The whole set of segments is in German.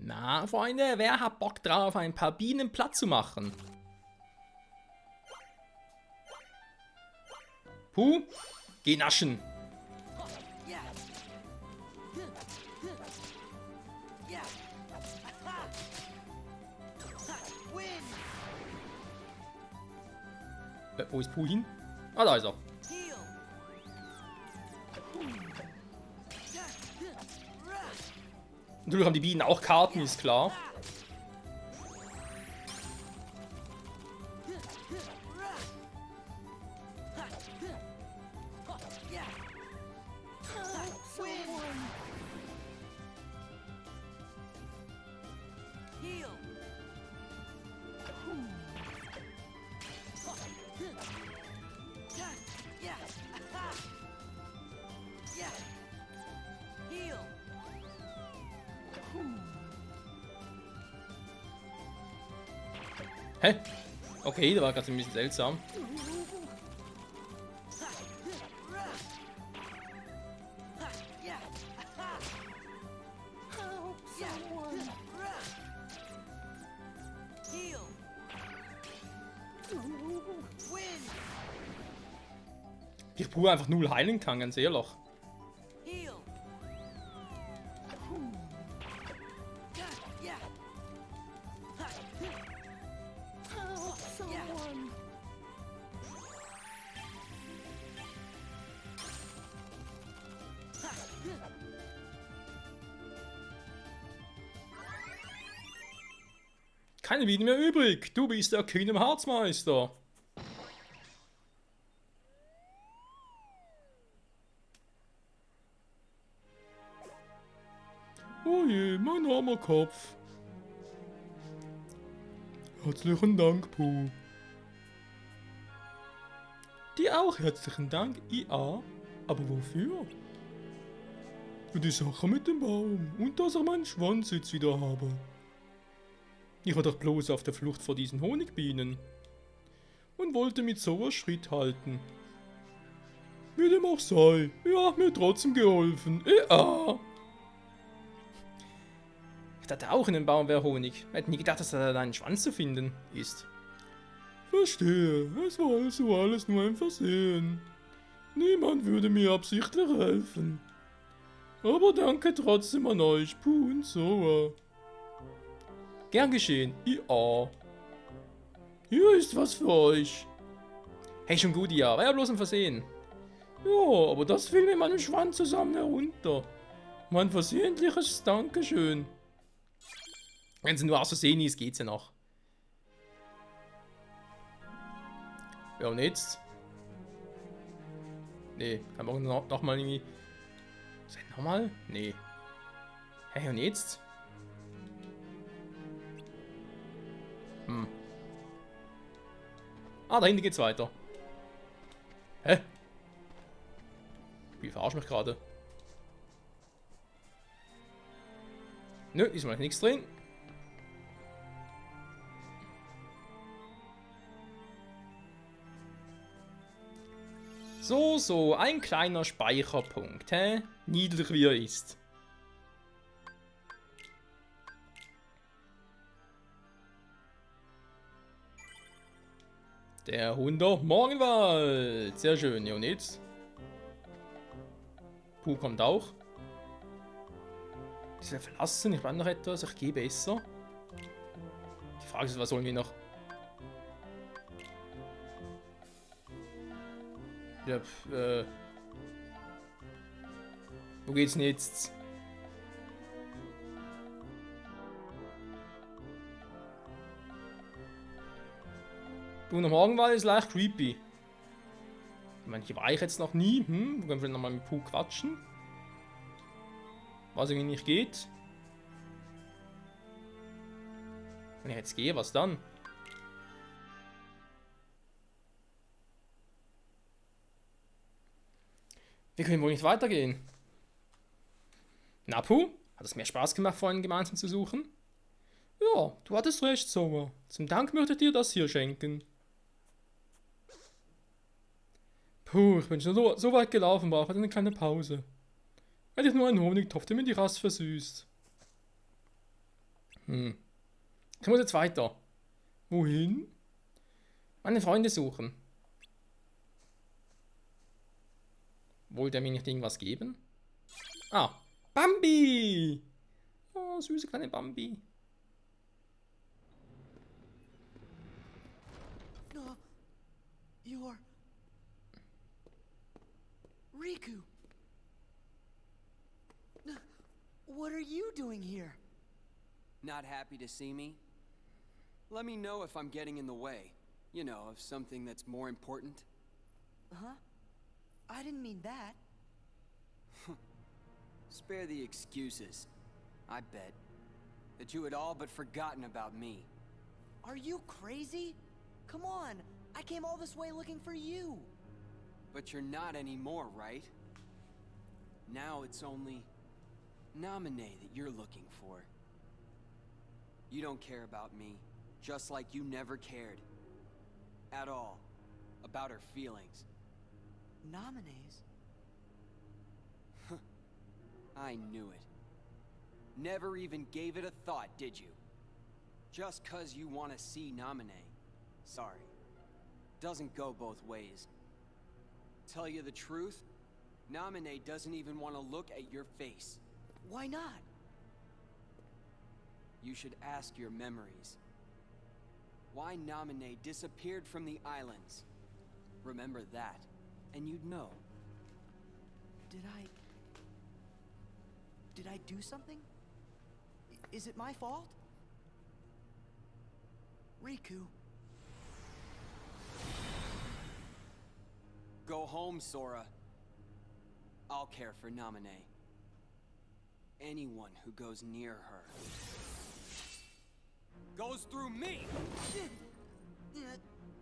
Na, Freunde, wer hat Bock drauf, ein paar Bienen platt zu machen? Puh, geh naschen. Wo ist Puh hin? Ah, da ist er. Natürlich haben die Bienen auch Karten, ist klar. Hä? Okay, der war gerade ein bisschen seltsam. Die Pur einfach null heilen kann, ganz ehrlich. Keine Bienen mehr übrig. Du bist der Kingdom Hearts Meister. Oh je, mein armer Kopf. Herzlichen Dank, Puh. Dir auch herzlichen Dank, IA. Aber wofür? Für die Sache mit dem Baum und dass er meinen Schwanz jetzt wieder habe. Ich war doch bloß auf der Flucht vor diesen Honigbienen und wollte mit sowas Schritt halten. Wie dem auch sei, er hat mir trotzdem geholfen. Ja. Ich dachte auch in dem Baum wäre Honig. Ich hätte nie gedacht, dass da einen Schwanz zu finden ist. Verstehe, es war also alles nur ein Versehen. Niemand würde mir absichtlich helfen. Aber danke trotzdem an euch, Puh und Soa. Gern geschehen, ja. Hier ist was für euch. Hey, schon gut, ja. War ja bloß ein Versehen. Ja, aber das fiel mit meinem Schwanz zusammen herunter. Mein versehentliches Dankeschön. Wenn es nur aus Versehen ist, geht's ja noch. Ja, und jetzt? Nee, kann man noch mal irgendwie... Nochmal? Nee. Hey, und jetzt? Ah, da hinten geht's weiter. Hä? Wie verarsch mich gerade? Nö, ist mal nichts drin. So, ein kleiner Speicherpunkt, hä? Niedlich wie er ist. Der Hunder Morgenwald. Sehr schön. Ja, und jetzt? Puh kommt auch. Die sind verlassen. Ich brauche noch etwas. Ich gehe besser. Die Frage ist, was sollen wir noch? Ja, wo geht's denn jetzt? Du, der Morgenwald ist leicht creepy. Ich meine, hier war ich jetzt noch nie. Wir können vielleicht nochmal mit Puh quatschen. Was irgendwie nicht geht. Wenn ich jetzt gehe, was dann? Wir können wohl nicht weitergehen. Na, Puh? Hat es mehr Spaß gemacht, vorhin gemeinsam zu suchen? Ja, du hattest recht, Soma. Zum Dank möchte ich dir das hier schenken. Puh, ich bin schon so weit gelaufen, brauche eine kleine Pause. Hätte ich nur einen Honigtopf, der mir die Rast versüßt. Ich muss jetzt weiter. Wohin? Meine Freunde suchen. Wollte er mir nicht irgendwas geben? Ah, Bambi! Oh, süße kleine Bambi. You're... Riku! What are you doing here? Not happy to see me? Let me know if I'm getting in the way. You know, of something that's more important. Huh? I didn't mean that. Spare the excuses. I bet that you had all but forgotten about me. Are you crazy? Come on, I came all this way looking for you. But you're not anymore, right? Now it's only Naminé that you're looking for. You don't care about me, just like you never cared. At all. About her feelings. Naminé's? I knew it. Never even gave it a thought, did you? Just 'cause you want to see Naminé. Sorry. Doesn't go both ways. Tell you the truth, Naminé doesn't even want to look at your face. Why not? You should ask your memories. Why Naminé disappeared from the islands. Remember that, and you'd know. Did I do something? Is it my fault? Riku. Go home, Sora. I'll care for Naminé. Anyone who goes near her goes through me!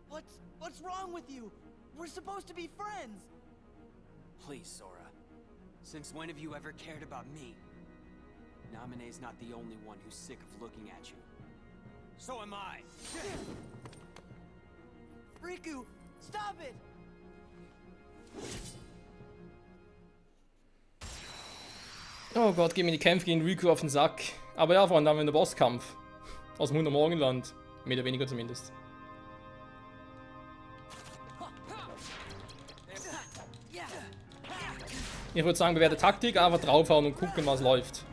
What's wrong with you? We're supposed to be friends. Please, Sora. Since when have you ever cared about me? Naminé's not the only one who's sick of looking at you. So am I! Riku, stop it! Oh Gott, gehen mir die Kämpfe gegen Riku auf den Sack. Aber ja, Freunde, haben wir einen Bosskampf. Aus dem 100 Morgenland. Mehr oder weniger zumindest. Ich würde sagen, bewährte Taktik, einfach draufhauen und gucken, was läuft.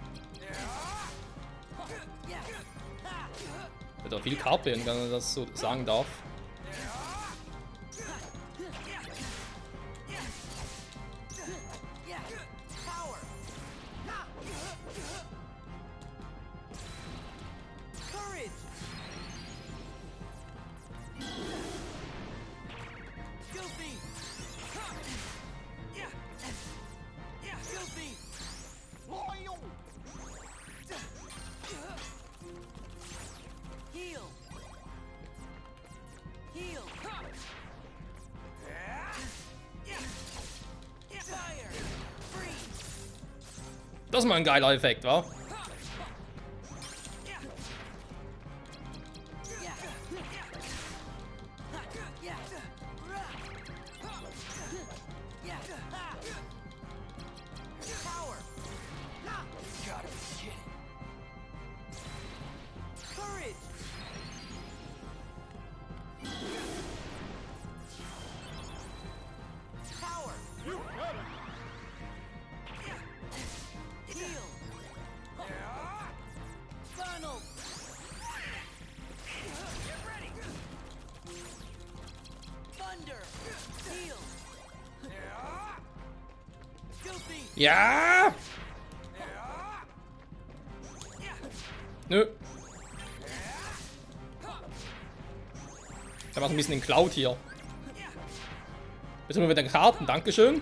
Wird auch viel Karpe, wenn man das so sagen darf. Das ist mal ein geiler Effekt, wa? Ja! Nö. Da macht ein bisschen den Cloud hier. Jetzt haben wir wieder Karten, dankeschön.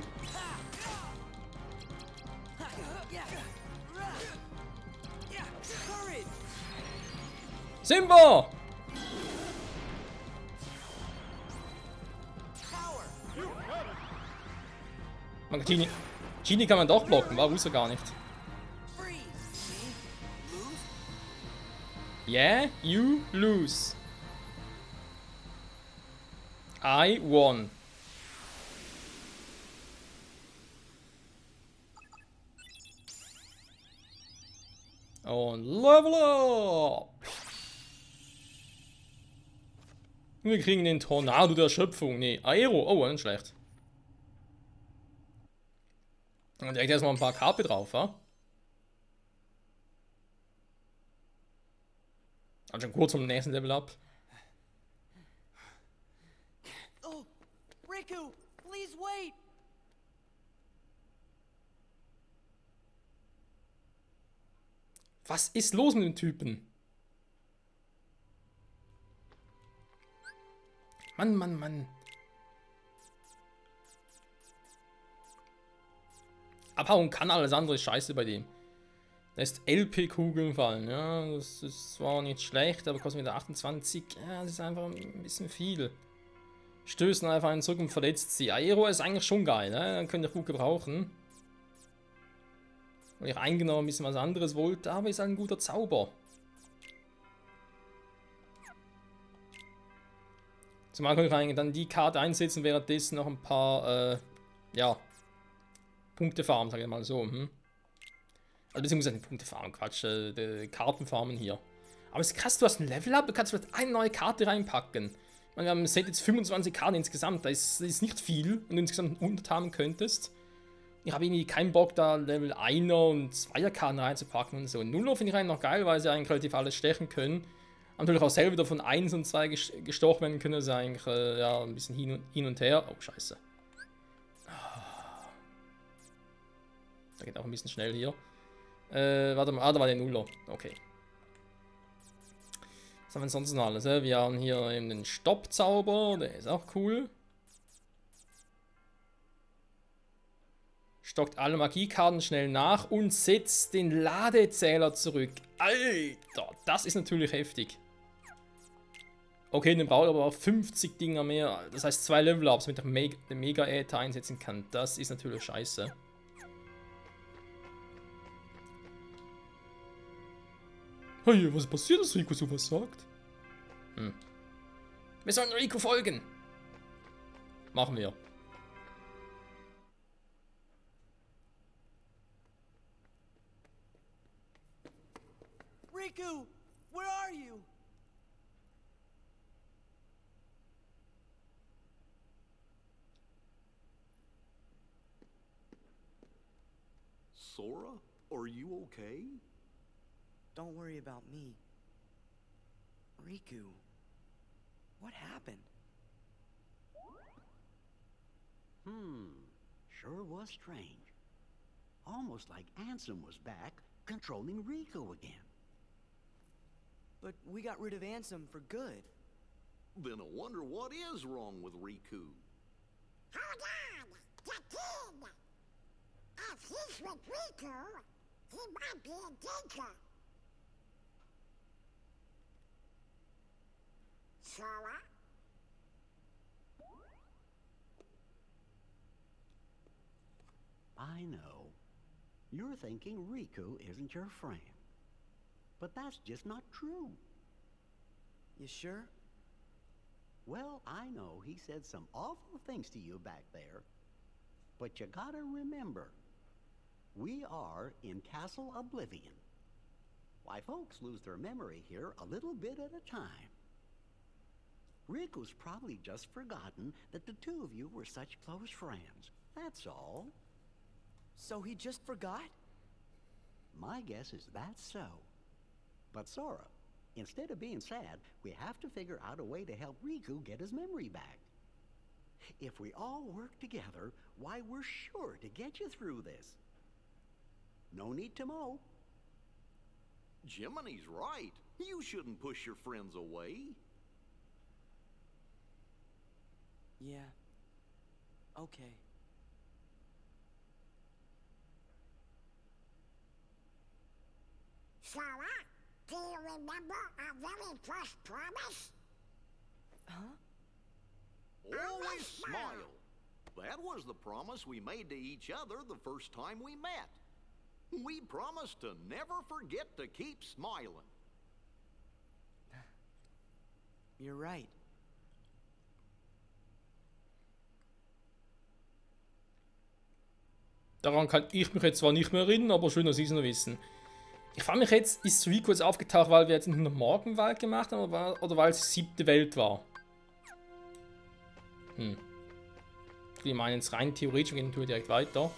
Simba! Genie kann man doch blocken, war wusste gar nicht. Yeah, you lose. I won. Und Level Up! Und wir kriegen den Tornado der Schöpfung. Nee, Aero. Oh, nicht schlecht. Und direkt erstmal ein paar KP drauf, wa? Also schon kurz vom nächsten Level Up. Oh, Riku, please wait. Was ist los mit dem Typen? Mann, Mann, Mann. Abhauen kann, alles andere ist scheiße bei dem. Lässt LP-Kugeln fallen. Ja, das ist zwar nicht schlecht, aber kostet wieder 28. Ja, das ist einfach ein bisschen viel. Stößen einfach einen zurück und verletzt sie. Aero ist eigentlich schon geil, ne? Dann könnt ihr gut gebrauchen. Weil ich eigentlich noch ein bisschen was anderes wollte, aber ist halt ein guter Zauber. Zumal kann ich eigentlich dann die Karte einsetzen, währenddessen noch ein paar, ja, Punkte farmen, sag ich mal so. Also beziehungsweise Punkte farmen, Quatsch, Karten farmen hier. Aber es ist krass, du hast ein Level-Up, du kannst vielleicht eine neue Karte reinpacken. Ich meine, wir haben im Set jetzt 25 Karten insgesamt, das ist nicht viel, wenn du insgesamt 100 haben könntest. Ich habe irgendwie keinen Bock, da Level 1er und 2er Karten reinzupacken und so. Nuller finde ich eigentlich noch geil, weil sie eigentlich relativ alles stechen können. Natürlich auch selber wieder von 1 und 2 gestochen werden können, das ist eigentlich ja, ein bisschen hin und her. Oh, scheiße. Da geht auch ein bisschen schnell hier. Warte mal, da war der Nuller. Okay. Was haben wir sonst noch alles? Wir haben hier eben den Stoppzauber, der ist auch cool. Stockt alle Magiekarten schnell nach und setzt den Ladezähler zurück. Alter, das ist natürlich heftig. Okay, den braucht aber auch 50 Dinger mehr. Das heißt 2 Level-Ups mit dem Mega-Äther einsetzen kann. Das ist natürlich scheiße. Hey, was passiert, dass Rico sowas sagt? Wir sollen Rico folgen. Machen wir. Riku, where are you? Sora, are you okay? Don't worry about me. Riku, what happened? Sure was strange. Almost like Ansem was back, controlling Riku again. But we got rid of Ansem for good. Then I wonder what is wrong with Riku. Hold on! The kid! If he's with Riku, he might be in danger. Sora? I know. You're thinking Riku isn't your friend. But that's just not true. You sure? Well, I know he said some awful things to you back there. But you gotta remember, we are in Castle Oblivion. Why, folks lose their memory here a little bit at a time. Riku's probably just forgotten that the two of you were such close friends. That's all. So he just forgot? My guess is that's so. But Sora, instead of being sad, we have to figure out a way to help Riku get his memory back. If we all work together, why, we're sure to get you through this. No need to mow. Jiminy's right. You shouldn't push your friends away. Yeah. Okay. Sora, do you remember our very first promise? Huh? Always smile. That was the promise we made to each other the first time we met. We promised to never forget to keep smiling. You're right. Daran kann ich mich jetzt zwar nicht mehr erinnern, aber schön, dass Sie es noch wissen. Ich frage mich jetzt, ist Rico jetzt aufgetaucht, weil wir jetzt einen Morgenwald gemacht haben oder weil es die 7. Welt war? Wir meinen jetzt rein theoretisch, wir gehen direkt weiter.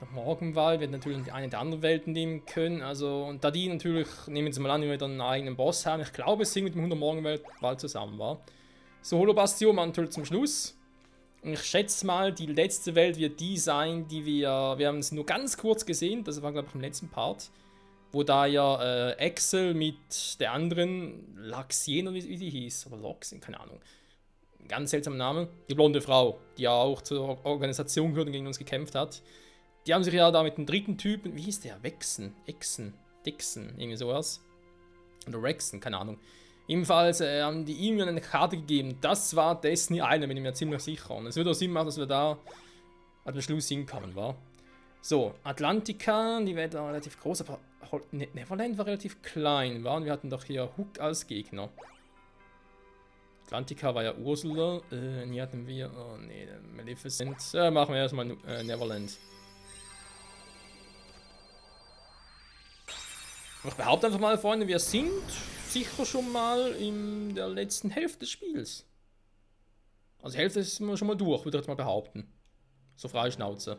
Der Morgenwald wird natürlich eine der anderen Welten nehmen können. Also, und da die natürlich, nehmen wir jetzt mal an, wir wieder einen eigenen Boss haben. Ich glaube, es hing mit dem 100 Morgenwald zusammen, war. So, Holobastion machen natürlich zum Schluss. Und ich schätze mal, die letzte Welt wird die sein, die wir haben es nur ganz kurz gesehen, das war glaube ich im letzten Part, wo da ja Axel mit der anderen, Laxien oder wie die hieß, oder Loxin, keine Ahnung, ganz seltsamer Name, die blonde Frau, die ja auch zur Organisation gehört und gegen uns gekämpft hat, die haben sich ja da mit dem dritten Typen, wie hieß der, Dixon, irgendwie sowas, oder Rexen, keine Ahnung. Ebenfalls haben die ihm eine Karte gegeben. Das war Destiny Island, bin ich mir ziemlich sicher. Und es würde auch Sinn machen, dass wir da am Schluss hinkommen, war. So, Atlantica, die wäre da relativ groß, aber Neverland war relativ klein, war. Und wir hatten doch hier Hook als Gegner. Atlantica war ja Ursula. Hier hatten wir, oh nee, Maleficent. Machen wir erstmal Neverland. Ich behaupte einfach mal, Freunde, wir sind sicher schon mal in der letzten Hälfte des Spiels. Also die Hälfte ist schon mal durch, würde ich jetzt mal behaupten. So freie Schnauze.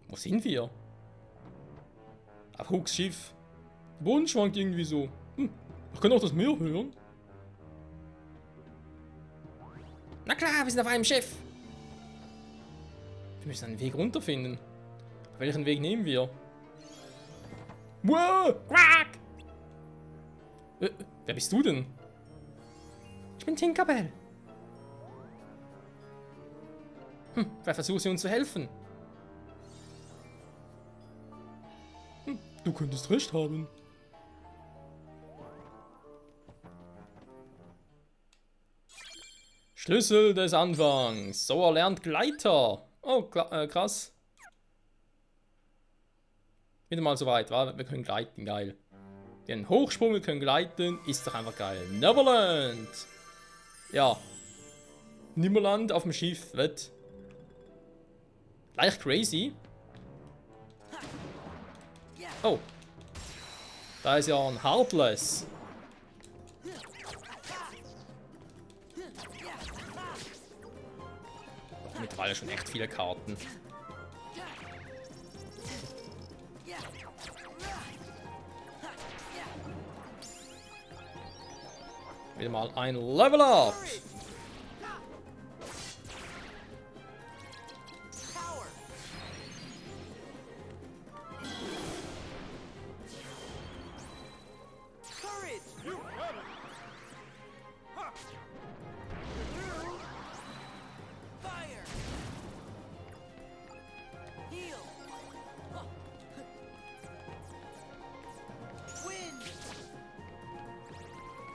Wo sind wir? Auf Hooks Schiff. Der Boden schwankt irgendwie so. Ich kann auch das Meer hören. Na klar, wir sind auf einem Schiff. Wir müssen einen Weg runterfinden. Welchen Weg nehmen wir? Wow! Quack! Wer bist du denn? Ich bin Tinkerbell. Vielleicht versucht sie uns zu helfen. Du könntest recht haben. Schlüssel des Anfangs. So erlernt Gleiter. Oh, krass. Wieder mal so weit, wa? Wir können gleiten, geil. Den Hochsprung, wir können gleiten, ist doch einfach geil. Neverland! Ja. Nimmerland auf dem Schiff, wird. Leicht crazy. Oh. Da ist ja ein Heartless. Mittlerweile schon echt viele Karten. Wieder mal ein Level Up.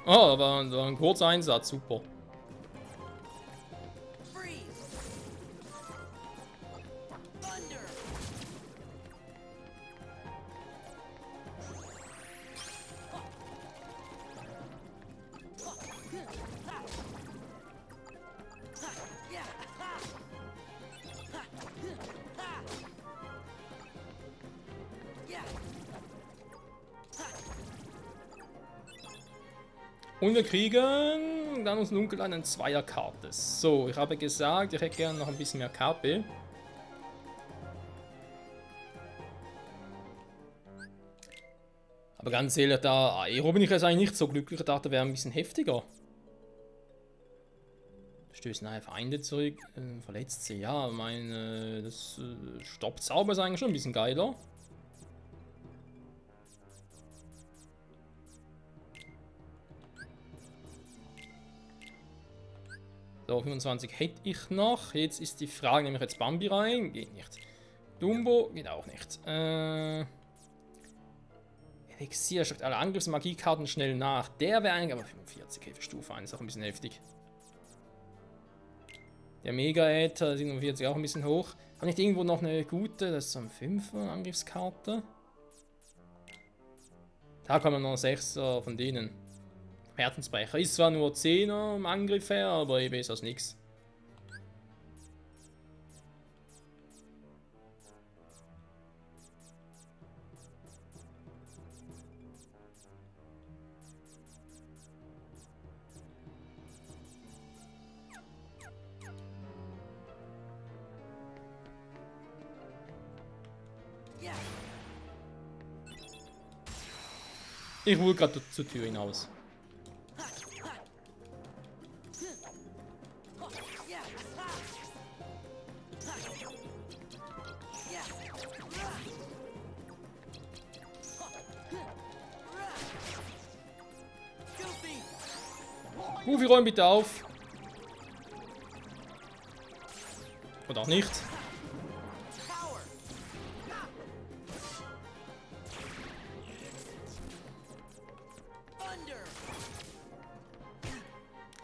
Oh, da war ein kurzer Einsatz, super. Und wir kriegen dann uns dunkel eine Zweierkarte. So, ich habe gesagt, ich hätte gerne noch ein bisschen mehr KP. Aber ganz ehrlich, da Aero bin ich jetzt eigentlich nicht so glücklich. Ich dachte, wäre ein bisschen heftiger. Stößen nahe Feinde zurück. Verletzt sie, ja. Meine, das Stoppzauber ist eigentlich schon ein bisschen geiler. So, 25 hätte ich noch. Jetzt ist die Frage, nehme ich jetzt Bambi rein? Geht nicht. Dumbo? Geht auch nicht. Elixier schafft alle Angriffs- und Magiekarten schnell nach. Der wäre eigentlich aber 45 für Stufe 1, auch ein bisschen heftig. Der Mega-Äther, 47 auch ein bisschen hoch. Habe nicht irgendwo noch eine gute, das ist so ein 5er Angriffskarte. Da kommen noch 6er von denen. Herzensbrecher. Ist zwar nur 10er im Angriff her, aber eben ist das nix. Ich hole gerade zur Tür hinaus. Goofy, räum bitte auf. Oder auch nicht.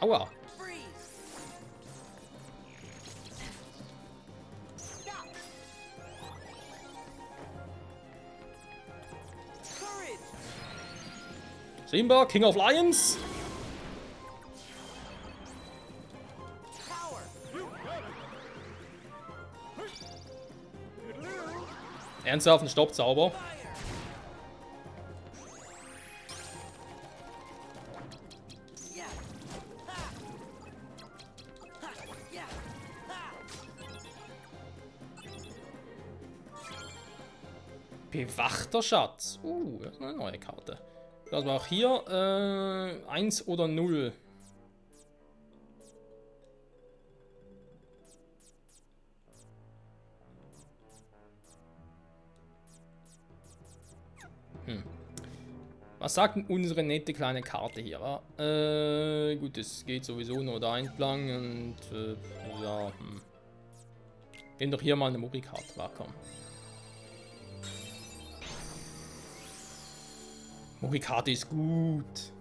Aua. Simba, King of Lions. Ernsthaft, ein Stoppzauber. Bewachter Schatz. Das ist eine neue Karte. Das war auch hier 1 oder 0. Was sagt denn unsere nette kleine Karte hier? Gut, es geht sowieso nur da entlang und ja. Nehmen doch hier mal eine Mori-Karte. War, komm. Mori-Karte ist gut.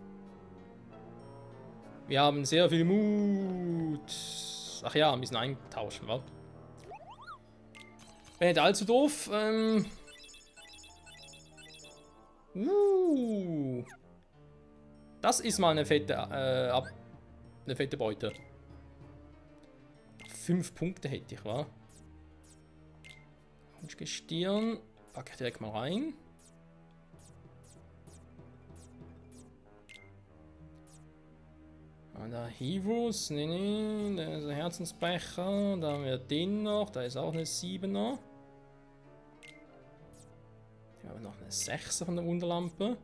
Wir haben sehr viel Mut. Ach ja, ein bisschen eintauschen, wa? Wäre nicht allzu doof. Das ist mal eine fette Beute. 5 Punkte hätte ich, wa? Gestirn. Packe ich direkt mal rein. Da Heroes, nee, da ist ein Herzensbrecher, da haben wir den noch, da ist auch eine 7er. Hier haben wir noch eine 6er von der Wunderlampe.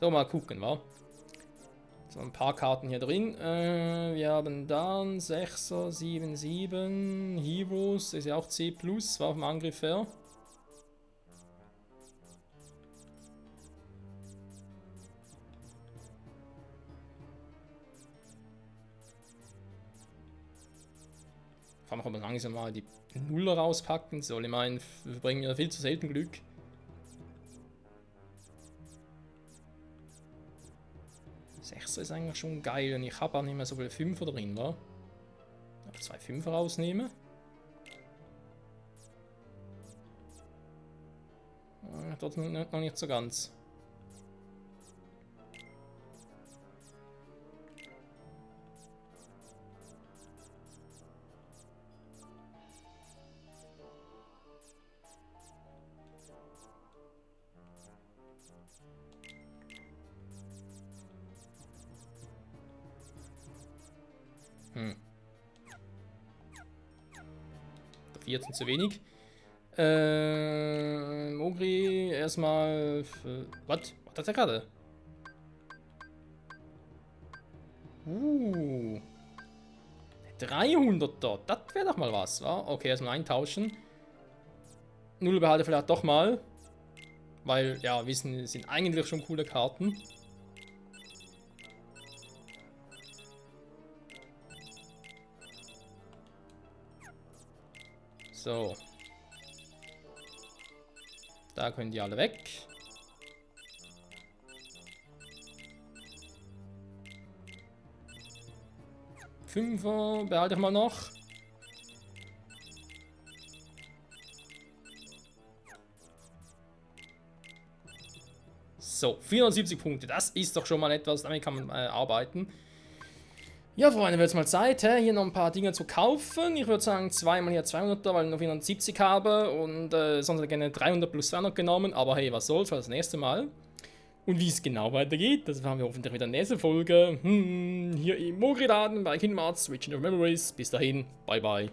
So, mal gucken, wa? So, ein paar Karten hier drin. Wir haben dann 6er, 7, 7, Heroes, ist ja auch C+, war auf dem Angriff her. Kann man aber langsam mal die Nuller rauspacken. Soll ich meinen, wir bringen ja viel zu selten Glück. Sechser ist eigentlich schon geil und ich habe auch nicht mehr so viele Fünfer drin, wa? Aber 2 Fünfer rausnehmen. Dort noch nicht so ganz. Der 14 zu wenig. Mogri erstmal. Was? Was hat er gerade? 300er. Das wäre doch mal was, wa? Okay, erstmal eintauschen. Null behalte vielleicht doch mal. Weil, ja, wissen, sind eigentlich schon coole Karten. So. Da können die alle weg. Fünfer behalte ich mal noch. So, 470 Punkte, das ist doch schon mal etwas, damit kann man arbeiten. Ja, Freunde, wird es mal Zeit, hier noch ein paar Dinge zu kaufen. Ich würde sagen, zweimal hier 200er, weil ich noch 470 habe und sonst hätte ich gerne 300 plus 200 genommen, aber hey, was soll's, war das nächste Mal. Und wie es genau weitergeht, das haben wir hoffentlich wieder in der nächsten Folge. Hier im Mogriladen bei Kingdom Hearts Switching of Memories. Bis dahin, bye bye.